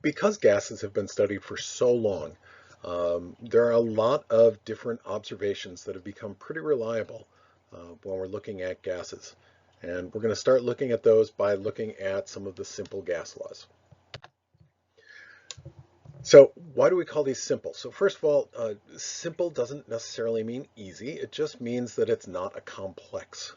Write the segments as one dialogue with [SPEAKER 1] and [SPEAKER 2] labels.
[SPEAKER 1] Because gases have been studied for so long, there are a lot of different observations that have become pretty reliable when we're looking at gases. And we're going to start looking at those by looking at some of the simple gas laws. So why do we call these simple? So first of all, simple doesn't necessarily mean easy. It just means that it's not a complex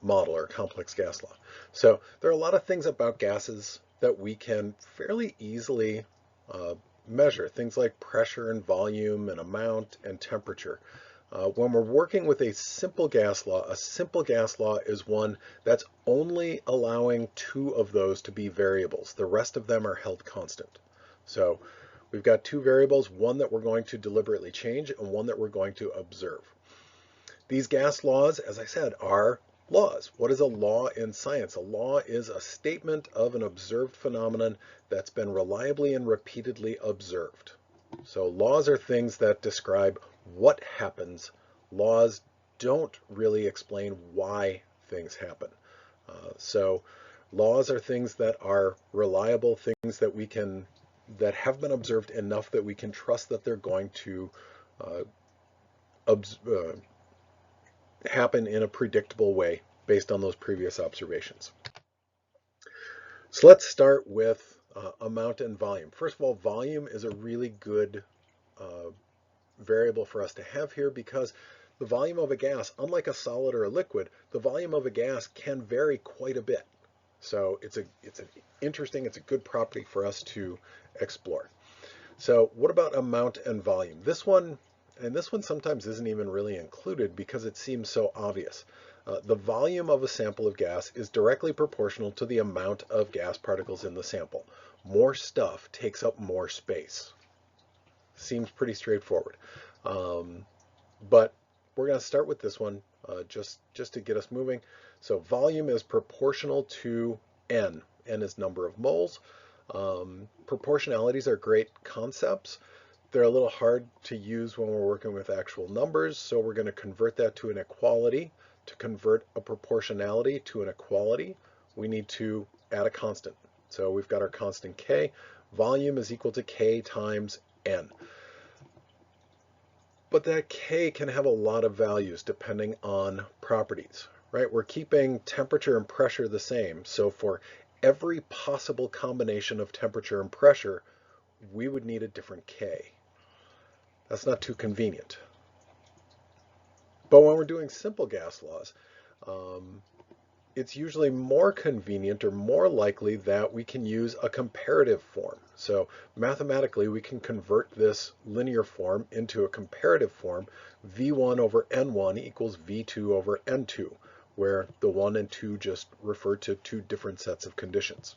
[SPEAKER 1] model or complex gas law. So there are a lot of things about gases that we can fairly easily measure, things like pressure and volume and amount and temperature. When we're working with a simple gas law is one that's only allowing two of those to be variables. The rest of them are held constant. So we've got two variables, one that we're going to deliberately change and one that we're going to observe. These gas laws, as I said, are laws. What is a law in science? A law is a statement of an observed phenomenon that's been reliably and repeatedly observed. So laws are things that describe what happens. Laws don't really explain why things happen. So laws are things that are reliable, things that that have been observed enough that we can trust that they're going to happen in a predictable way based on those previous observations. So let's start with amount and volume. First of all, volume is a really good variable for us to have here because the volume of a gas, unlike a solid or a liquid, the volume of a gas can vary quite a bit. So it's a good property for us to explore. So what about amount and volume? This one sometimes isn't even really included because it seems so obvious. The volume of a sample of gas is directly proportional to the amount of gas particles in the sample. More stuff takes up more space. Seems pretty straightforward. But we're going to start with this one just to get us moving. So volume is proportional to N. N is number of moles. Proportionalities are great concepts. They're a little hard to use when we're working with actual numbers, so we're going to convert that to an equality. To convert a proportionality to an equality, we need to add a constant. So we've got our constant K. Volume is equal to K times N. But that K can have a lot of values depending on properties, right? We're keeping temperature and pressure the same. So for every possible combination of temperature and pressure, we would need a different K. That's not too convenient. But when we're doing simple gas laws, it's usually more convenient or more likely that we can use a comparative form. So mathematically, we can convert this linear form into a comparative form. V1 over N1 equals V2 over N2, where the 1 and 2 just refer to two different sets of conditions.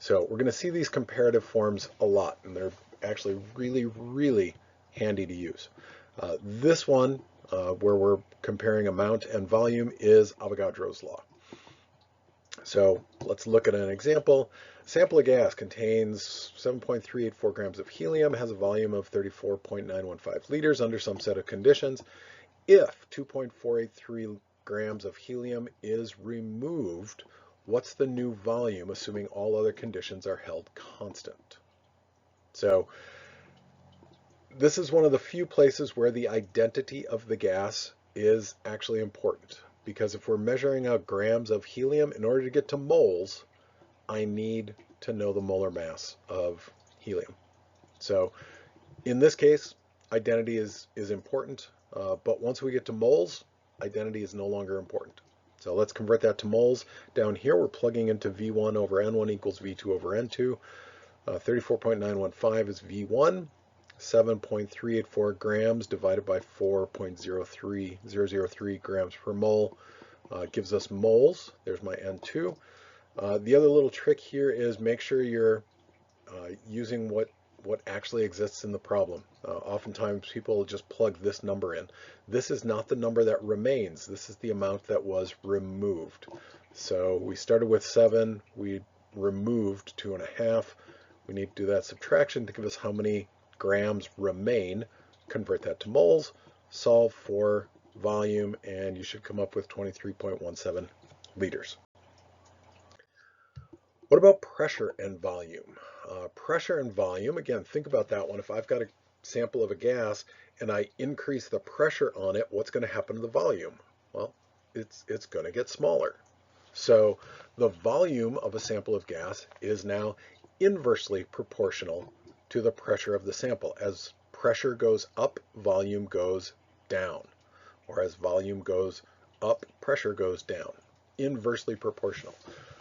[SPEAKER 1] So we're going to see these comparative forms a lot, and they're actually really, really handy to use. This one, where we're comparing amount and volume, is Avogadro's law. So let's look at an example. A sample of gas contains 7.384 grams of helium, has a volume of 34.915 liters under some set of conditions. If 2.483 grams of helium is removed, what's the new volume, assuming all other conditions are held constant? So this is one of the few places where the identity of the gas is actually important. Because if we're measuring out grams of helium, in order to get to moles, I need to know the molar mass of helium. So in this case, identity is important, but once we get to moles, identity is no longer important. So let's convert that to moles. Down here, we're plugging into V1 over N1 equals V2 over N2. 34.915 is V1. 7.384 grams divided by 4.03003 grams per mole gives us moles. There's my N2. The other little trick here is make sure you're using what actually exists in the problem. Oftentimes people just plug this number in. This is not the number that remains. This is the amount that was removed. So we started with 7. We removed 2.5. We need to do that subtraction to give us how many grams remain, convert that to moles, solve for volume, and you should come up with 23.17 liters. What about pressure and volume? Pressure and volume, again, think about that one. If I've got a sample of a gas and I increase the pressure on it, what's going to happen to the volume? Well, it's going to get smaller. So the volume of a sample of gas is now inversely proportional to the pressure of the sample. As pressure goes up, volume goes down. Or as volume goes up, pressure goes down. Inversely proportional.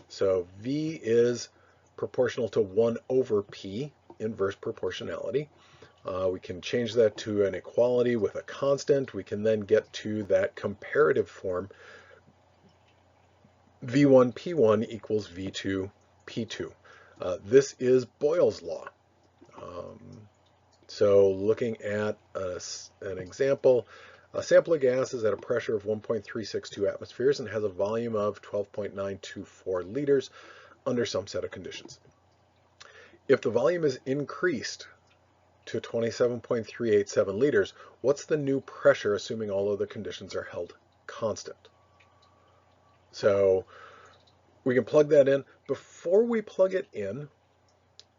[SPEAKER 1] So V is proportional to 1 over P, inverse proportionality. We can change that to an equality with a constant. We can then get to that comparative form, V1 P1 equals V2 P2. This is Boyle's law. So looking at an example, a sample of gas is at a pressure of 1.362 atmospheres and has a volume of 12.924 liters under some set of conditions. If the volume is increased to 27.387 liters, what's the new pressure, assuming all of the conditions are held constant? So we can plug that in. Before we plug it in,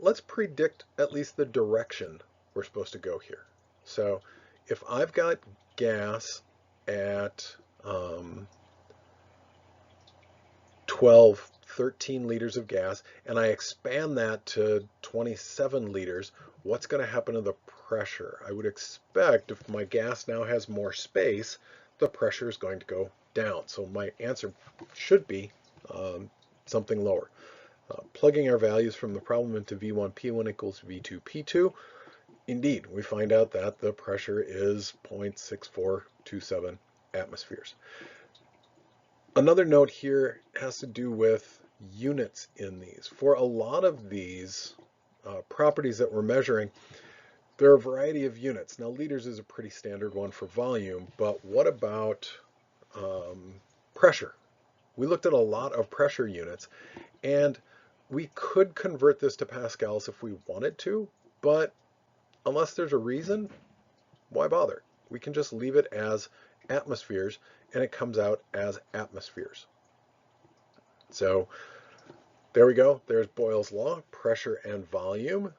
[SPEAKER 1] let's predict at least the direction we're supposed to go here. So if I've got gas at 13 liters of gas, and I expand that to 27 liters, what's going to happen to the pressure? I would expect if my gas now has more space, the pressure is going to go down. So my answer should be something lower. Plugging our values from the problem into V1 P1 equals V2 P2, indeed, we find out that the pressure is 0.6427 atmospheres. Another note here has to do with units in these. For a lot of these properties that we're measuring, there are a variety of units. Now, liters is a pretty standard one for volume, but what about pressure? We looked at a lot of pressure units, and we could convert this to pascals if we wanted to, but unless there's a reason, why bother? We can just leave it as atmospheres, and it comes out as atmospheres. So there we go. There's Boyle's law, pressure and volume.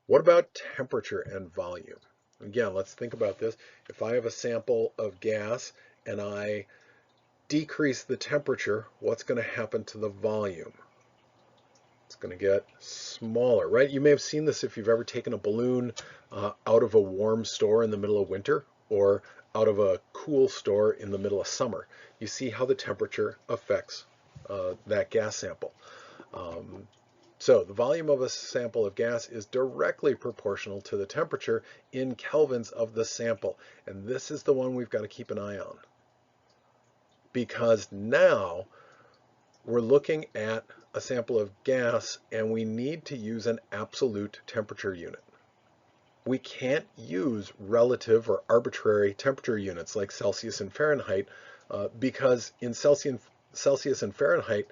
[SPEAKER 1] What about temperature and volume? Again, let's think about this. If I have a sample of gas and I decrease the temperature, what's going to happen to the volume? It's going to get smaller, right? You may have seen this if you've ever taken a balloon out of a warm store in the middle of winter or out of a cool store in the middle of summer. You see how the temperature affects that gas sample. So the volume of a sample of gas is directly proportional to the temperature in kelvins of the sample. And this is the one we've got to keep an eye on, because now we're looking at a sample of gas and we need to use an absolute temperature unit. We can't use relative or arbitrary temperature units like Celsius and Fahrenheit because in Celsius and Fahrenheit,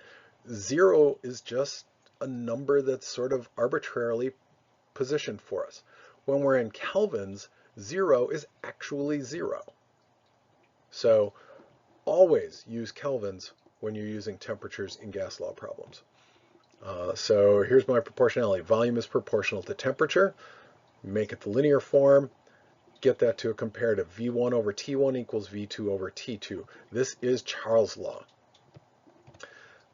[SPEAKER 1] 0 is just a number that's sort of arbitrarily positioned for us. When we're in kelvins, 0 is actually 0. So always use kelvins when you're using temperatures in gas law problems. So here's my proportionality. Volume is proportional to temperature. Make it the linear form. Get that to a comparative. V1 over T1 equals V2 over T2. This is Charles' law.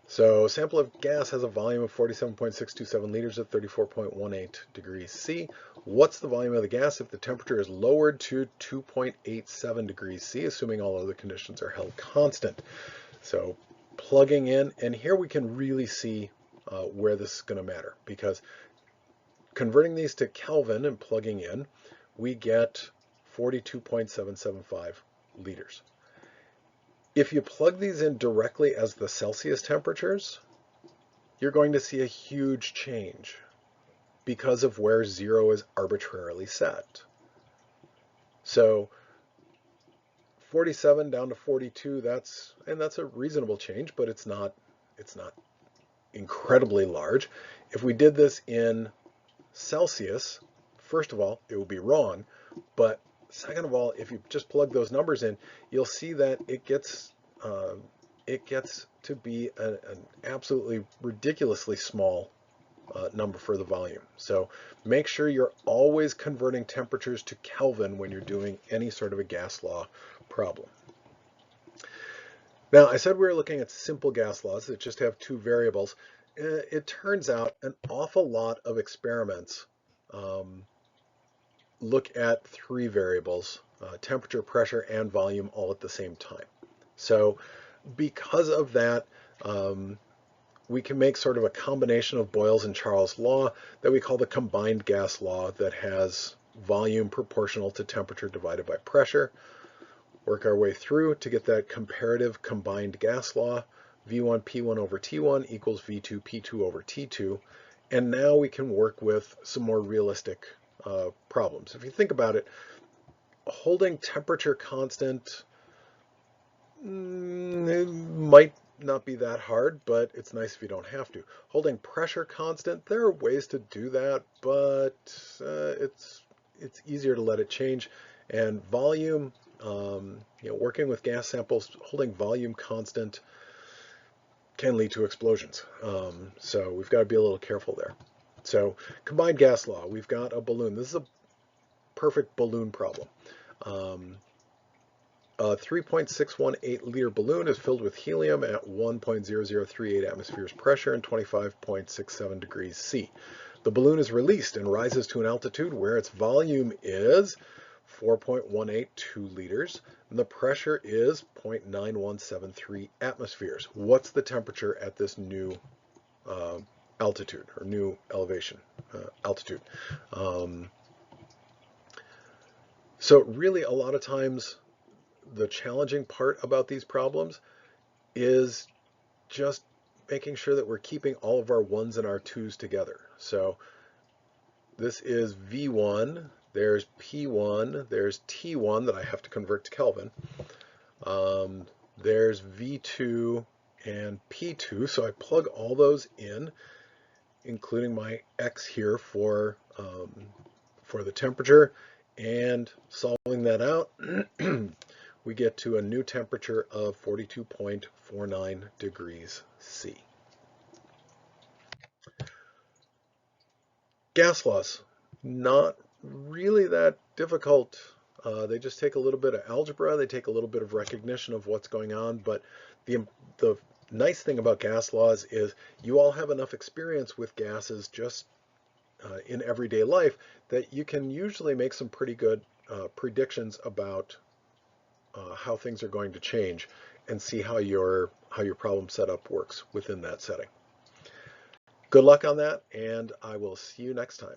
[SPEAKER 1] So a sample of gas has a volume of 47.627 liters at 34.18 degrees C. What's the volume of the gas if the temperature is lowered to 2.87 degrees C, assuming all other conditions are held constant? So plugging in, and here we can really see where this is going to matter, because converting these to Kelvin and plugging in, we get 42.775 liters. If you plug these in directly as the Celsius temperatures, you're going to see a huge change because of where 0 is arbitrarily set. So 47 down to 42, that's a reasonable change, but it's not incredibly large. If we did this in Celsius, first of all, it would be wrong, but second of all, if you just plug those numbers in, you'll see that it gets to be an absolutely ridiculously small number for the volume. So make sure you're always converting temperatures to Kelvin when you're doing any sort of a gas law problem. Now, I said we were looking at simple gas laws that just have two variables. It turns out an awful lot of experiments look at three variables, temperature, pressure, and volume all at the same time. So because of that, we can make sort of a combination of Boyle's and Charles' law that we call the combined gas law that has volume proportional to temperature divided by pressure. Work our way through to get that comparative combined gas law. V1 P1 over T1 equals V2 P2 over T2. And now we can work with some more realistic problems. If you think about it, holding temperature constant it might not be that hard, but it's nice if you don't have to. Holding pressure constant, there are ways to do that, but it's easier to let it change. And volume, working with gas samples, holding volume constant can lead to explosions. So we've got to be a little careful there. So combined gas law, we've got a balloon. This is a perfect balloon problem. A 3.618 liter balloon is filled with helium at 1.0038 atmospheres pressure and 25.67 degrees C. The balloon is released and rises to an altitude where its volume is 4.182 liters and the pressure is 0.9173 atmospheres. What's the temperature at this new altitude or new elevation altitude? So really a lot of times the challenging part about these problems is just making sure that we're keeping all of our ones and our twos together. So this is V1, there's P1, there's T1 that I have to convert to Kelvin. There's V2 and P2, so I plug all those in, including my X here for the temperature, and solving that out, we get to a new temperature of 42.49 degrees C. Gas laws, not really that difficult. They just take a little bit of algebra, they take a little bit of recognition of what's going on, but the nice thing about gas laws is you all have enough experience with gases just in everyday life that you can usually make some pretty good predictions about how things are going to change and see how your problem setup works within that setting. Good luck on that, and I will see you next time.